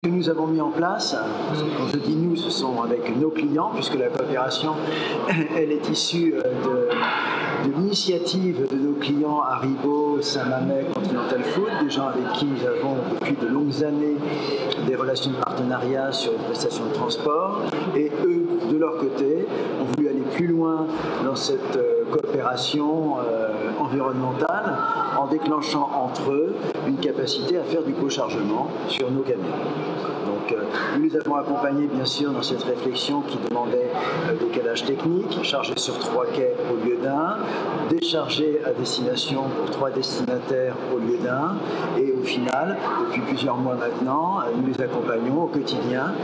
Que nous avons mis en place, quand je dis nous, ce sont avec nos clients, puisque la coopération, elle est issue de l'initiative de nos clients Haribo, Saint-Mamet, Continental Food, des gens avec qui nous avons depuis de longues années des relations de partenariat sur une prestation de transport, et eux, de leur côté, ont voulu aller plus loin dans cette coopération environnementale en déclenchant entre eux une capacité à faire du co-chargement sur nos camions. Donc, nous les avons accompagnés bien sûr dans cette réflexion qui demandait décalage technique, charger sur 3 quais au lieu d'un, décharger à destination pour 3 destinataires au lieu d'un, et au final, depuis plusieurs mois maintenant, nous les accompagnons au quotidien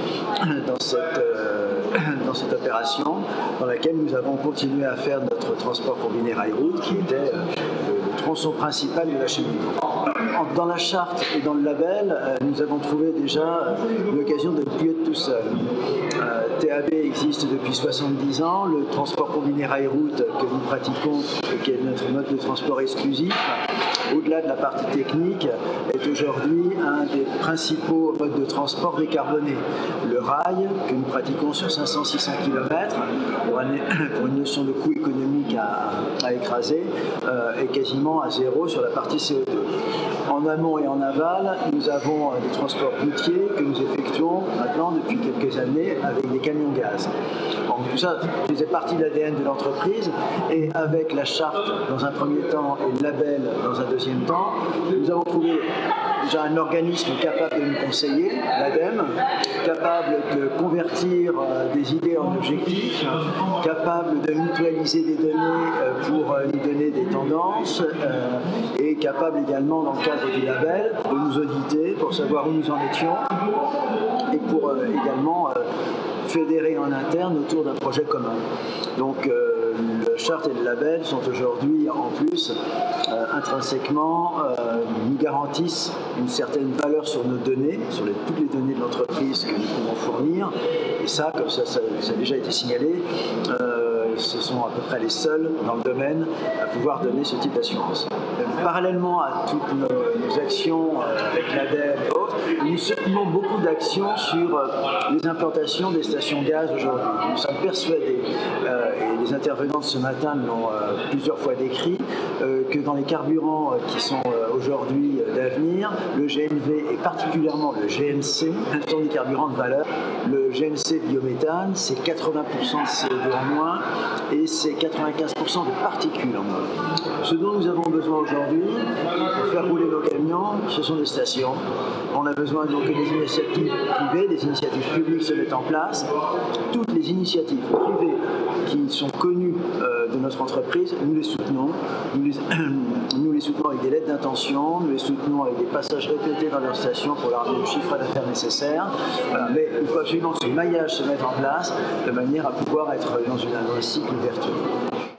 dans cette opération dans laquelle nous avons continué à faire notre transport combiné rail-route qui était le tronçon principal de l'acheminement. Dans la charte et dans le label, nous avons trouvé déjà l'occasion de ne plus être tout seul. TAB existe depuis 70 ans, le transport combiné rail-route que nous pratiquons et qui est notre mode de transport exclusif, au-delà de la partie technique, est aujourd'hui un des principaux modes de transport décarbonés. Le rail, que nous pratiquons sur 500-600 km, pour une notion de coût économique à écraser, est quasiment à zéro sur la partie CO2. En amont et en aval, nous avons des transports routiers que nous effectuons maintenant depuis quelques années avec des camions gaz. Bon, tout ça faisait partie de l'ADN de l'entreprise et avec la charte dans un premier temps et le label dans un deuxième temps, nous avons trouvé déjà un organisme capable de nous conseiller, l'ADEME, capable de convertir des idées en objectifs, capable de mutualiser des données pour nous donner des tendances et capable également dans le cadre du label de nous auditer pour savoir où nous en étions et pour également fédérer en interne autour d'un projet commun. Donc le charte et le label sont aujourd'hui en plus intrinsèquement nous garantissent une certaine valeur sur nos données, sur toutes les données de l'entreprise que nous pouvons fournir. Et ça, comme ça a déjà été signalé, ce sont à peu près les seuls dans le domaine à pouvoir donner ce type d'assurance. Parallèlement à toutes nos actions avec l'ADEME et autres, nous soutenons beaucoup d'actions sur les implantations des stations gaz aujourd'hui. Nous sommes persuadés, et les intervenants de ce matin l'ont plusieurs fois décrit, que dans les carburants qui sont aujourd'hui d'avenir, le GNV et particulièrement le GNC sont des carburants de valeur. Le GNC biométhane, c'est 80% de CO2 en moins et c'est 95% de particules en moins. Ce dont nous avons besoin aujourd'hui pour faire rouler nos camions, ce sont des stations. On a besoin donc que des initiatives privées, des initiatives publiques se mettent en place. Toutes les initiatives privées qui sont connues de notre entreprise, nous les soutenons. Nous les soutenons avec des lettres d'intention, nous les soutenons avec des passages répétés dans leurs stations pour leur donner le chiffre d'affaires nécessaire. Voilà. Mais il faut absolument que ce maillage se mette en place de manière à pouvoir être dans un cycle vertueux.